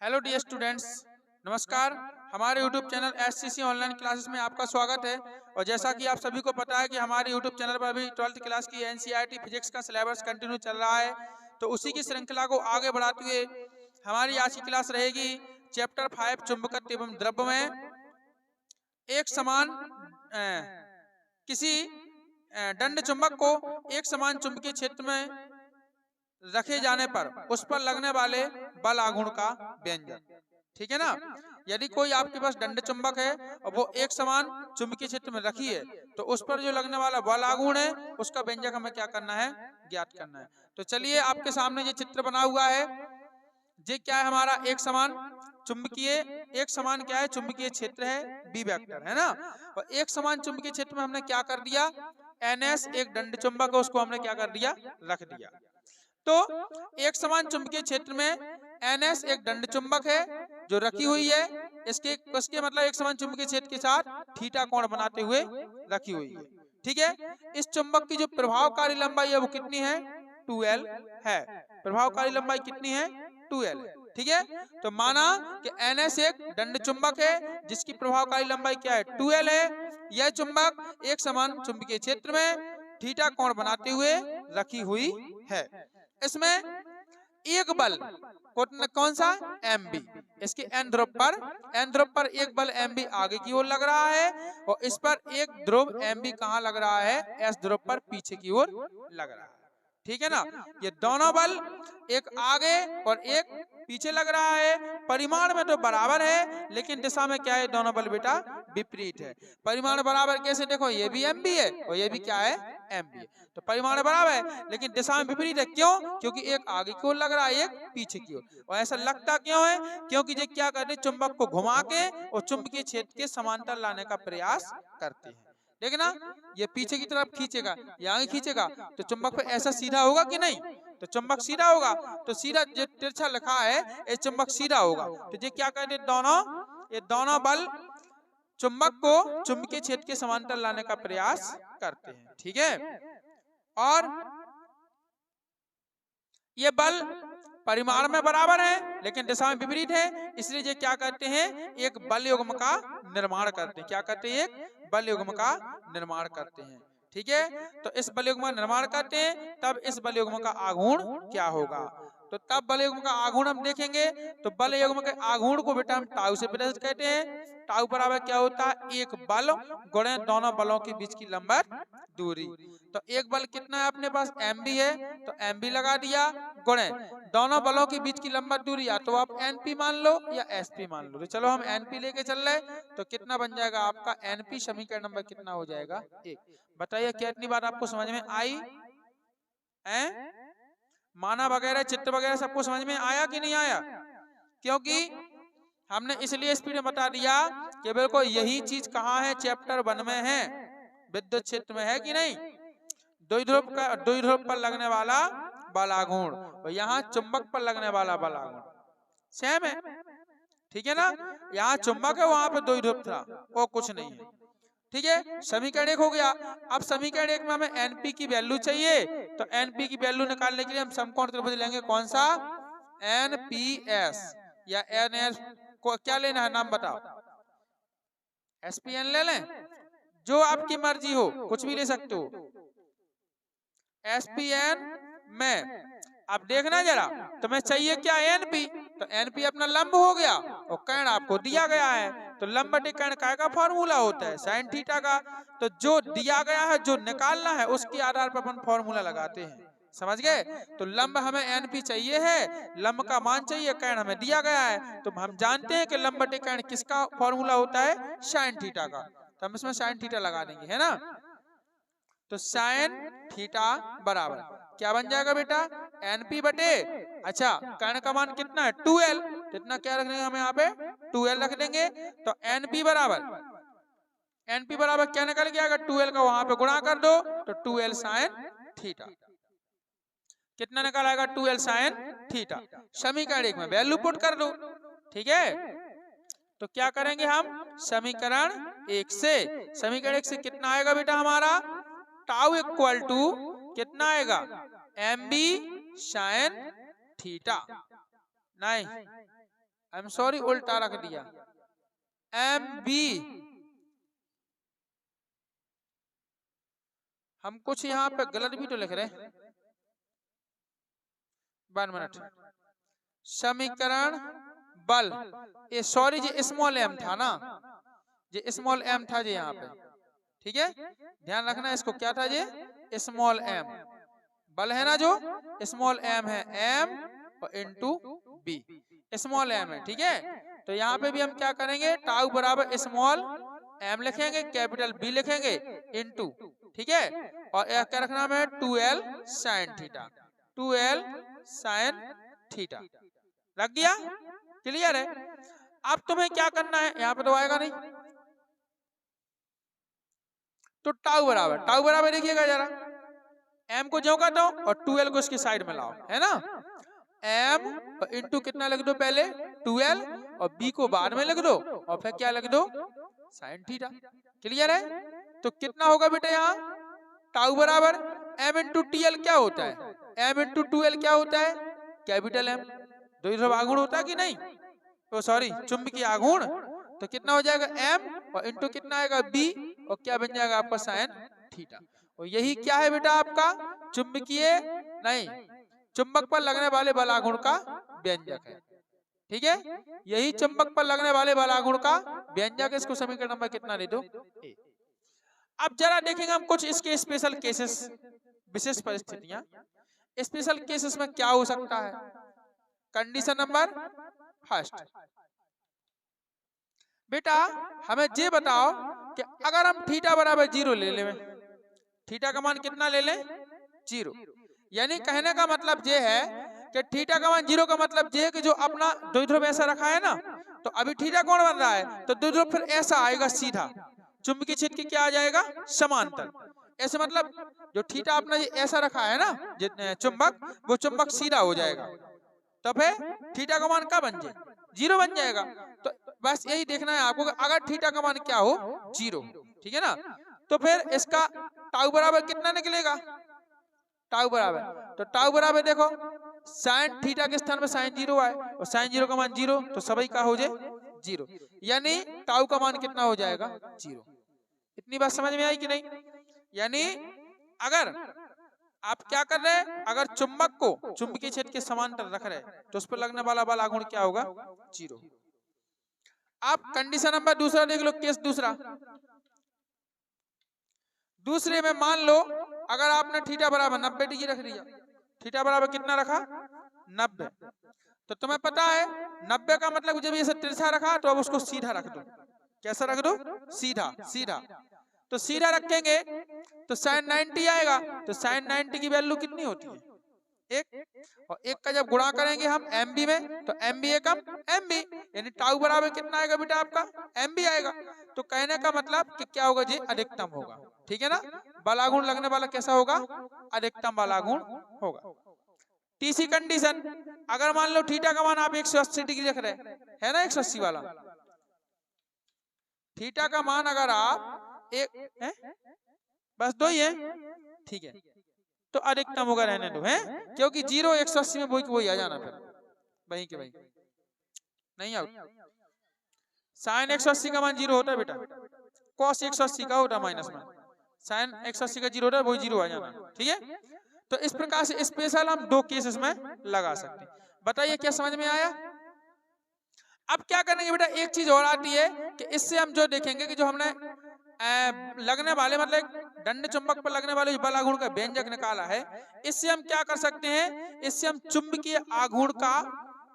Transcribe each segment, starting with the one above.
Hello dear students, नमस्कार। हमारे YouTube channel SCC online classes में आपका स्वागत है। और जैसा कि आप सभी को पता है कि हमारे यूट्यूब चैनल पर अभी 12th क्लास की एनसीईआरटी फिजिक्स का सिलेबस कंटिन्यू चल रहा है। तो उसी की श्रृंखला को आगे बढ़ाते हुए हमारी आज की क्लास रहेगी चैप्टर 5 चुंबकत्व एवं द्रव्य में। एक समान किसी दंड चुंबक को एक समान चुंबकीय क्षेत्र में रखे जाने पर उस पर लगने वाले बल आघूर्ण का व्यंजक। ठीक है ना। यदि कोई आपके पास दंड चुंबक है और वो एक समान चुंबकीय क्षेत्र में रखी है तो उस पर जो लगने वाला बल आघूर्ण है उसका व्यंजक हमें क्या करना है, ज्ञात करना है। तो चलिए आपके सामने ये चित्र बना हुआ है। ये क्या है, हमारा एक समान चुंबकीय, एक समान क्या है, चुंबकीय क्षेत्र है, बी वेक्टर है ना। और एक समान चुंबकीय क्षेत्र में हमने क्या कर दिया, एनएस एक दंड चुंबक है उसको हमने क्या कर दिया, रख दिया। तो एक समान चुंबकीय क्षेत्र में एनएस एक दंड चुंबक है जो रखी हुई है। इसके मतलब एक समान चुंबकीय क्षेत्र के साथ थीटा कोण बनाते हुए रखी हुई है। ठीक है। इस चुंबक की जो प्रभावकारी लंबाई है वो कितनी है, 2L है। प्रभावकारी लंबाई कितनी है, 2L है। ठीक है। तो माना कि एनएस एक दंड चुंबक है जिसकी प्रभावकारी लंबाई क्या है, 2L है। यह चुंबक एक समान चुंबकीय क्षेत्र में थीटा कोण बनाते हुए रखी हुई है। इसमें एक बल कौन सा, एम बी, इसके एन ध्रुव पर एक बल एम बी आगे की ओर लग रहा है और इस पर एक ध्रुव एम बी कहाँ लग रहा है, एस ध्रुव पर पीछे की ओर लग रहा है। ठीक है ना। ये दोनों बल एक आगे और एक पीछे लग रहा है। परिमाण में तो बराबर है लेकिन दिशा में क्या है, दोनों बल बेटा विपरीत है। परिमाण बराबर कैसे, देखो ये भी एम बी है और ये भी क्या है, एम बी है। तो परिमाण बराबर है लेकिन दिशा में विपरीत है। क्यों, क्योंकि एक आगे की ओर लग रहा है, एक पीछे की ओर। और ऐसा लगता क्यों है, क्योंकि ये क्या करते हैं, चुंबक को घुमा के और चुंबकीय क्षेत्र के समांतर लाने का प्रयास करते हैं। देखना, ये पीछे की तरफ खींचेगा, ये आगे खींचेगा, तो चुंबक पे ऐसा सीधा होगा कि नहीं, तो चुंबक सीधा होगा। तो सीधा जो तिरछा लिखा है ये चुंबक सीधा होगा। तो ये क्या कहते हैं, ये दोनों बल चुंबक को चुंबकीय क्षेत्र के समांतर लाने का प्रयास करते हैं। ठीक है। और ये बल परिमाण में बराबर है लेकिन दिशा में विपरीत है, इसलिए ये क्या करते हैं, एक बल युग्म का निर्माण करते हैं। क्या करते हैं, एक बल युग्म का निर्माण करते हैं। ठीक है। तो इस बल युग्म का निर्माण करते हैं, तब इस बल युग्म का आघूर्ण क्या होगा, तो तब बल युग्म का आघूर्ण हम देखेंगे। तो बल युग्म के आघूर्ण को बेटा हम टाउ से प्रदर्शित कहते हैं। टाउ बराबर क्या होता है, एक बल गुणे दोनों बलों के बीच की लंबन दूरी। तो एक बल कितना है अपने पास, एम बी है, तो एम बी लगा दिया, गुणे दोनों बलों के बीच की लंबन दूरी या तो आप एन पी मान लो या एस पी मान लो। तो चलो हम एन पी लेके चल रहे, तो कितना बन जाएगा आपका एन पी, समीकरण नंबर कितना हो जाएगा, एक। बताइए कितनी बात आपको समझ में आई है, माना वगैरह चित्र वगैरह सबको समझ में आया कि नहीं आया। क्योंकि हमने इसलिए स्पीड में बता दिया कि बिल्कुल यही चीज कहाँ है, चैप्टर 1 में है, विद्युत क्षेत्र में है कि नहीं। द्विध्रुव पर लगने वाला बल आघूर्ण और यहाँ चुंबक पर लगने वाला बल आघूर्ण सेम है। ठीक है ना। यहाँ चुंबक है, वहां पे द्विध्रुव था, वो कुछ नहीं है। ठीक है। समीकरण 1 हो गया। अब समीकरण 1 में हमें एनपी की वैल्यू चाहिए, तो एनपी की वैल्यू निकालने के लिए हम समकोण त्रिभुज लेंगे, कौन सा, एनपीएस या एनएस को क्या लेना है, नाम बताओ, एसपीएन ले लें, जो आपकी मर्जी हो, कुछ भी ले सकते हो। एसपीएन में अब देखना जरा, तुम्हें चाहिए क्या, एनपी, तो एनपी अपना लंब हो गया और कर्ण आपको दिया गया है। तो लंब बटे कर्ण का फॉर्मूला होता है साइन थीटा का। तो जो दिया गया है, जो निकालना है, उसके आधार पर अपन फॉर्मूला लगाते हैं। समझ गए। तो लंब हमें एनपी चाहिए है, लंब का मान चाहिए, कर्ण हमें दिया गया है। तो हम जानते हैं कि लंब बटे कर्ण किसका फॉर्मूला होता है, साइन थीटा का। तो हम इसमें साइन थीटा लगा देंगे, है ना। तो साइन थीटा बराबर क्या बन जाएगा बेटा, एनपी बटे, अच्छा कर्ण का मान कितना है, 2L, कितना क्या रख देंगे हम यहाँ पे, 2L रख देंगे। तो एनपी बराबर क्या निकल के आएगा, 2L का वहां पे गुणा कर दो, तो 2L साइन थीटा, कितना निकल आएगा, 2L साइन थीटा। समीकरण 1 में वैल्यू पुट कर दो। ठीक है। तो क्या करेंगे हम, समीकरण 1 से कितना आएगा बेटा हमारा, टाउ इक्वल टू कितना आएगा, एम बी साइन थीटा, नहीं आई एम सॉरी उल्टा रख दिया, एम बी। हम कुछ यहाँ पे गलत भी तो लिख रहे हैं। 1 मिनट। समीकरण बल, ये सॉरी जी स्मॉल एम था ना, ये स्मॉल एम था जी यहाँ पे, ठीक है, ध्यान रखना इसको, क्या था ये, स्मॉल एम। बल है ना जो स्मॉल एम है, एम और इनटू बी, स्मॉल एम है, ठीक है। तो यहाँ पे भी हम क्या करेंगे, टाउ बराबर स्मॉल एम लिखेंगे, कैपिटल बी लिखेंगे, इनटू, ठीक है, और क्या रखना है, 2l sine theta, 2l sine theta लग गया, क्लियर है। अब तुम्हें क्या करना है, यहाँ पे तो आएगा नहीं, तो टाउ बराबर देखिएगा जरा, एम को ज्यों का दो और 2l को इसकी साइड में लाओ, है ना, एम और इनटू कितना लिख दो पहले 2l, और b को बाद में लिख दो, और फिर क्या लिख दो, साइन थीटा, क्लियर है। तो कितना होगा बेटा यहाँ, टाउ बराबर m इंटू TL क्या होता है, m इंटू 2l क्या होता है, कैपिटल M, दो तरफ आघूर्ण होता है कि नहीं, तो सॉरी चुंबकीय आघूर्ण, तो कितना हो जाएगा m और इनटू कितना आएगा b, और क्या बन जाएगा आपका साइन थीटा। और यही क्या है बेटा आपका चुंबकीय नहीं, चुंबक पर लगने वाले बल आघूर्ण का व्यंजक है, ठीक है, यही चुंबक पर लगने वाले बल आघूर्ण का व्यंजक। इसको समीकरण नंबर कितना दे दो, ए। अब जरा देखेंगे हम कुछ इसके स्पेशल केसेस, विशेष परिस्थितियां, स्पेशल केसेस में क्या हो सकता है। कंडीशन नंबर फर्स्ट, बेटा हमें ये बताओ कि अगर हम थीटा बराबर 0 ले लें, थीटा का मान कितना ले लें, 0, यानी कहने का मतलब ये है कि थीटा का मान 0 का मतलब ये है कि जो अपना दो ध्रुव ऐसा रखा है ना, तो अभी थीटा कौन बन रहा है, तो दो ध्रुव फिर ऐसा आएगा सीधा, चुंबकीय क्षेत्र की क्या आ जाएगा, समांतर, ऐसे मतलब जो थीटा अपना ये ऐसा रखा है ना चुंबक, वो चुंबक सीधा हो जाएगा, तो फिर थीटा का मान क्या बन जाए, 0 बन जाएगा। तो बस यही देखना है आपको, अगर थीटा का मान क्या हो, 0, ठीक है ना, तो फिर इसका टाउ बराबर कितना निकलेगा, टाउ बराबर, तो टाउ बराबर देखो साइन थीटा के स्थान में साइन 0 आए, और साइन 0 का मान 0, तो सभी का हो जाए 0, यानी टाउ का मान कितना हो जाएगा, 0। इतनी बात समझ में आई कि नहीं, यानी अगर आप क्या कर रहे हैं, अगर चुंबक को चुंबकीय क्षेत्र के समांतर रख रहे हैं, तो उस पर लगने वाला बल आघूर्ण क्या होगा, 0। आप कंडीशन नंबर दूसरा देख लो, केस दूसरा, दूसरे में मान लो अगर आपने थीटा बराबर 90 डिग्री रख दिया, थीटा बराबर कितना रखा, 90, तो तुम्हें पता है 90 का मतलब जब ये तिरछा रखा, तो अब उसको सीधा रख दो, कैसा रख दो, सीधा, सीधा, तो सीधा रखेंगे तो साइन 90 आएगा, तो साइन 90 की वैल्यू कितनी होती है, 1, और 1 का जब गुणा करेंगे हम MB में, तो MB एकम MB, यानी टाउ बराबर कितना आएगा बेटा आपका, MB आएगा। तो कहने का मतलब कि क्या होगा जी, अधिकतम होगा, ठीक है ना, बल आघूर्ण लगने वाला कैसा होगा, अधिकतम बल आघूर्ण होगा। तीसरी कंडीशन, अगर मान लो थीटा का मान आप 180 डिग्री रख रहे है ना, 180 वाला थीटा का मान अगर आप एक बस 2 ही है, ठीक है, तो अधिकतम होगा, रहने दो, है, क्योंकि 0 180 में वही आ जाना, फिर वही के वही नहीं आउट, साइन 180 का मान 0 होता है बेटा, कॉस 180 का होता है माइनस में, साइन 180 का 0 होता है, वही 0 आ जाना, ठीक है। तो इस प्रकार से स्पेशल हम 2 केसेस में लगा सकते हैं। बताइए क्या समझ में आया। अब क्या करेंगे बेटा, एक चीज और आती है कि इससे हम जो देखेंगे कि जो हमने लगने वाले मतलब दंड चुंबक पर लगने वाले बल आघूर्ण का व्यंजक निकाला है, इससे हम क्या कर सकते हैं, इससे हम चुंबकीय आघूर्ण का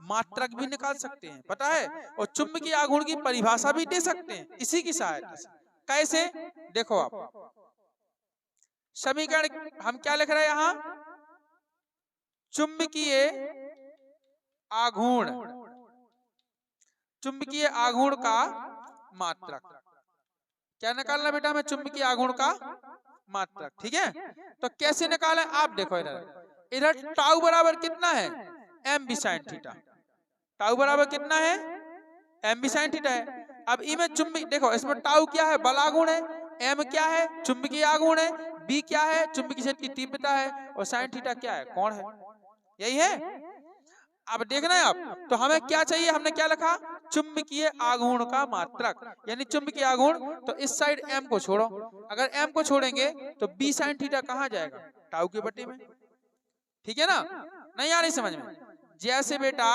मात्रक भी निकाल सकते हैं, पता है, और चुंबकीय आघूर्ण की परिभाषा भी दे सकते हैं इसी की सहायता से। कैसे, देखो आप समीकरण हम क्या लिख रहे हैं यहाँ, चुंबकीय आघूर्ण, चुंबकीय आघूर्ण का मात्रक, क्या निकालना बेटा हमें, चुंबकीय आघूर्ण का मात्रक, ठीक है। तो कैसे निकालें, आप देखो इधर, इधर टाउ बराबर कितना है, MB sin थीटा, टाउ बराबर कितना है, MB sin थीटा है। अब इमें चुंबकीय देखो, इसमें टाउ क्या है, बल आघूर्ण है, M क्या है, चुंबकीय आघूर्ण है, B क्या है, चुंबकीय क्षेत्र की तीव्रता है, और sin थीटा क्या है, कोण है, यही है। अब देखना है आप, तो हमें क्या चाहिए, हमने क्या लिखा, चुंबकीय आघूर्ण का मात्रक, यानी चुंबकीय आघूर्ण। तो इस साइड m को छोड़ो, अगर m को छोड़ेंगे तो b sin थीटा कहाँ जाएगा, टाउ की बट्टी में। ठीक है ना, नहीं आ रही समझ में? जैसे बेटा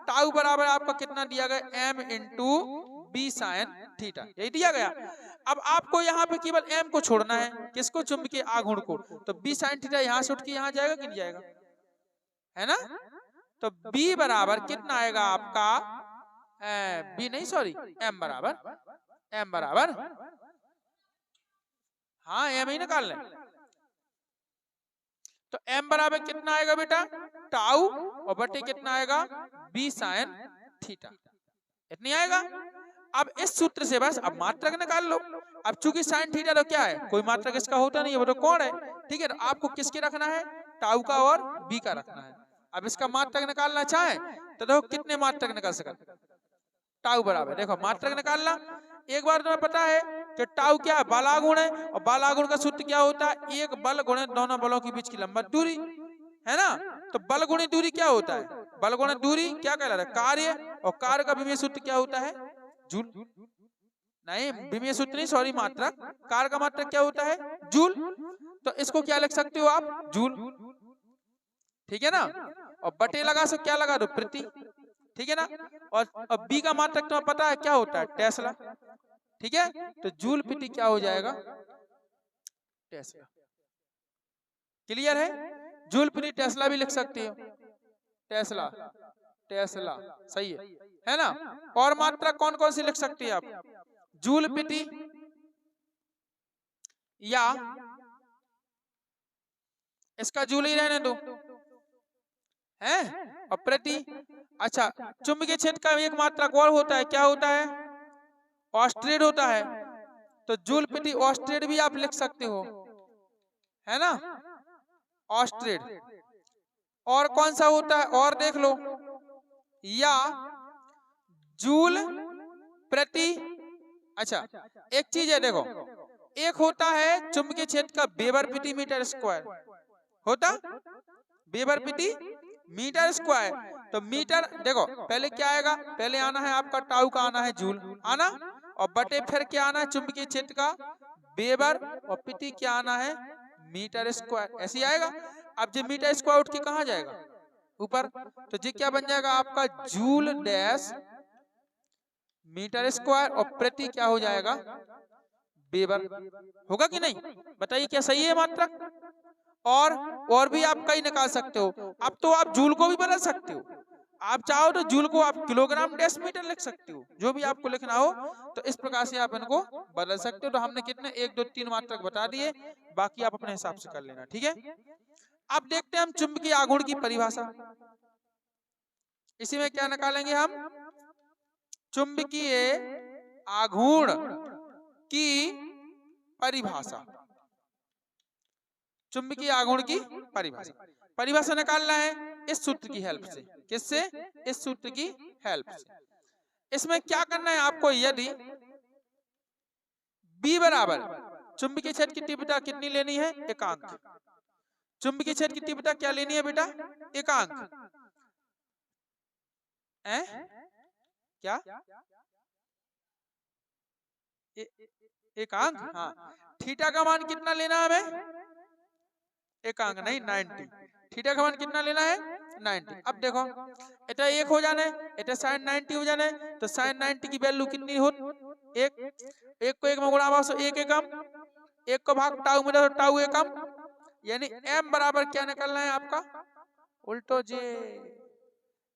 टाउ बराबर आपका कितना दिया गया, m into B sine theta, यही दिया गया। अब आपको यहाँ पे केवल m को छोड़ना है, किसको, चुंबकीय आघूर्ण को। तो बी साइन थीटा यहाँ से उठ के यहाँ जाएगा कि नहीं जाएगा, है ना। तो b बराबर कितना आएगा आपका, बी नहीं सॉरी, m बराबर हाँ m ही निकाल लें। तो m बराबर कितना आएगा बेटा, टाउ और बटे कितना आएगा, b साइन थीटा, इतनी आएगा। अब इस सूत्र से बस अब मात्रक निकाल लो। अब चूंकि साइन थीटा तो क्या है, कोई मात्रक इसका होता नहीं है, वो तो कोण है। ठीक है, तो आपको किसके रखना है, टाउ का और b का रखना है। अब इसका मात्रक निकालना चाहे तो देखो कितने मात्रक निकल सकते, टाउ बराबर देखो मात्रक निकालना। एक बार तुम्हें पता है कि टाउ क्या है, बलागुण है, और बलागुण का सूत्र क्या होता है, एक बल गुणे दोनों बलों के बीच की लंबवत दूरी, है ना। तो बल गुणे दूरी क्या होता है, बल गुणे दूरी क्या कहलाता है, कार्य, और कार्य का विमीय सूत्र क्या होता है, जूल। नहीं विमीय सूत्र नहीं सॉरी, मात्रक, कार्य का मात्रक क्या होता है, जूल। तो इसको क्या लिख सकते हो आप, जूल। ठीक है ना, और बटे लगा सो क्या लगा दो, प्रति। ठीक है ना, और बी का मात्रक तुम्हें पता है क्या होता है, टेस्ला। ठीक है, तो जूल प्रति क्या हो जाएगा, टेस्ला। क्लियर है, जूल प्रति टेस्ला भी लिख सकते हो, टेस्ला टेस्ला सही है ना। और मात्रा कौन कौन सी लिख सकते हैं आप, जूल प्रति, या इसका जूल ही रहने दो, है, और प्रति। अच्छा, चुंबकीय क्षेत्र का एक मात्रक और होता है, क्या होता है, ऑस्ट्रेड होता है। तो जूल प्रति ऑस्ट्रेड भी आप लिख सकते हो, है ना, ऑस्ट्रेड। और कौन सा होता है, और देख लो, या जूल प्रति। अच्छा एक चीज है देखो, एक होता है चुंबकीय क्षेत्र का वेबर प्रति मीटर स्क्वायर, होता वेबर प्रति मीटर स्क्वायर। तो मीटर देखो पहले क्या आएगा, पहले आना है आपका टाउ का, आना है जूल आना, और बटे फिर क्या आना है चुंबकीय क्षेत्र का वेबर, और प्रति क्या आना है, मीटर स्क्वायर, ऐसे आएगा। अब जो मीटर स्क्वायर उठ के कहाँ जाएगा, ऊपर। तो ये क्या बन जाएगा आपका, जूल डैश मीटर स्क्वायर, और प्रति क्या हो जाएगा, वेबर। होगा कि नहीं, बताइए क्या सही है मात्रक। और भी आप कई निकाल सकते हो। अब तो आप जूल को भी बदल सकते हो, आप चाहो तो जूल को आप किलोग्राम डेसीमीटर लिख सकते हो, जो भी आपको लिखना हो। तो इस प्रकार से आप इनको बदल सकते हो। तो हमने कितने 1 2 3 मात्रक बता दिए, बाकी आप अपने हिसाब से कर लेना, ठीक है। अब देखते हैं हम चुंबकीय आघूर्ण की परिभाषा। इसी में क्या निकालेंगे हम, चुंबकीय आघूर्ण की परिभाषा। चुंबकीय आघूर्ण की परिभाषा निकालना है इस सूत्र की हेल्प से। किससे, इस सूत्र की हेल्प से। इसमें क्या करना है आपको, यदि B बराबर चुंबकीय क्षेत्र की तीव्रता कितनी लेनी है, एकांक। चुंबकीय क्षेत्र की तीव्रता क्या लेनी है बेटा, एकांक। क्या एकांक, हाँ। थीटा का मान कितना लेना है हमें, एकांक नहीं 90। थीटा का मान कितना लेना है, 90। अब देखो इतना एक हो जाने, इतना sin 90 हो जाने, तो sin 90 की वैल्यू कितनी हो, एक को एक में गुणा हुआ, एक एकम, एक को भाग टाउ में, तो टाउ एकम, यानी m बराबर क्या निकलना है आपका, उल्टो जे।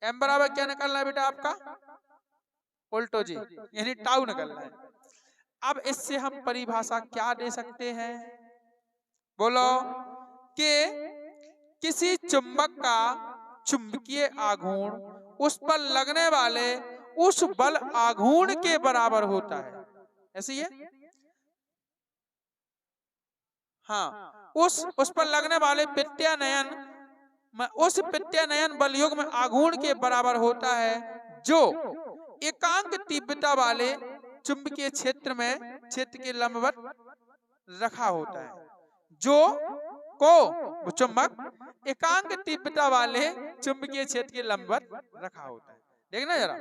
m बराबर क्या निकलना है बेटा आपका, उल्टो जे, यानी टाउ निकलना है। अब इससे हम परिभाषा क्या दे सकते हैं, बोलो, कि किसी चुंबक का चुंबकीय आघूर्ण उस पर लगने वाले उस बल आघूर्ण के बराबर होता है, ऐसे ही है। हाँ, उस पर लगने वाले प्रत्यानयन में उस प्रत्यानयन बल युग्म आघूर्ण के बराबर होता है, जो एकांक तीव्रता वाले चुंबकीय क्षेत्र में क्षेत्र के लंबवत रखा होता है, जो वो चुंबक एकांक तीव्रता वाले चुंबकीय क्षेत्र के लंबवत रखा होता है। देखना जरा,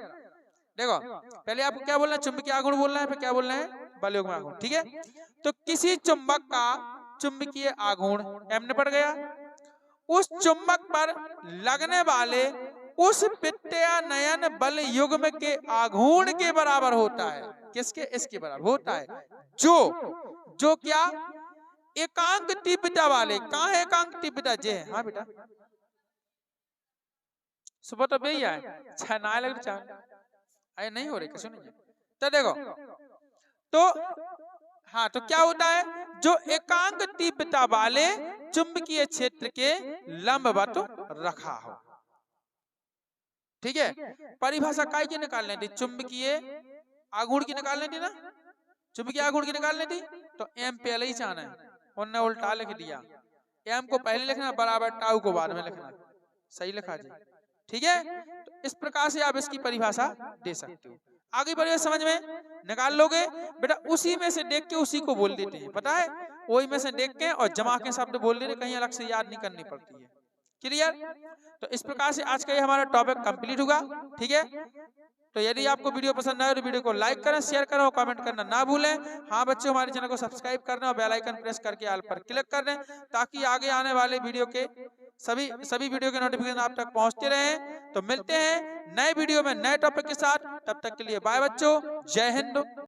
देखो पहले आपको क्या बोलना है, चुंबकीय आघूर्ण बोलना है, फिर क्या बोलना है, बलयुग्म आघूर्ण। ठीक है, तो किसी चुंबक का चुंबकीय आघूर्ण m ने पड़ गया, उस चुंबक पर लगने वाले उस प्रत्यानयन बल युग्म के आघूर्ण के बराबर होता है। किसके? इसके बराबर होता है, जो क्या एकांक तीव्रता वाले। कहाँ है एकांक तीव्रता? जे है। हाँ बेटा, सुबह तो भैया है ना लग अरे नहीं हो रही, कैसे नहीं है? तो देखो, तो हाँ, तो क्या होता है, जो एकांक तीव्रता वाले चुंबकीय क्षेत्र के लंबवत रखा हो। ठीक है, परिभाषा काय की निकालने थी? चुंबकीय आघूर्ण की निकालने थी ना, चुंबकीय आघूर्ण की निकालने थी। तो एम पहले ही जाना है, उन्होंने उल्टा लिख दिया, एम को पहले लिखना बराबर टाउ को बाद में लिखना। सही लिखा जी। ठीक है, तो इस प्रकार से आप इसकी परिभाषा दे सकते हो। आगे बढ़िए, समझ में निकाल लोगे बेटा। उसी में से देख के उसी को बोल देते हैं, पता है, वही में से देख के और जमा के शब्द बोल देते, कहीं अलग से याद नहीं करनी पड़ती है। क्लियर? तो इस प्रकार से आज का ये हमारा टॉपिक कंप्लीट होगा। ठीक है, तो यदि आपको वीडियो पसंद आए तो वीडियो को लाइक करें, शेयर करें और कमेंट करना ना भूलें। हाँ बच्चों, हमारे चैनल को सब्सक्राइब करना और बेल आइकन प्रेस करके ऑल पर क्लिक कर दें, ताकि आगे आने वाले वीडियो के सभी वीडियो के नोटिफिकेशन आप तक पहुंचते रहें। तो मिलते हैं नए वीडियो में नए टॉपिक के साथ, तब तक के लिए बाय बच्चों, जय हिंद।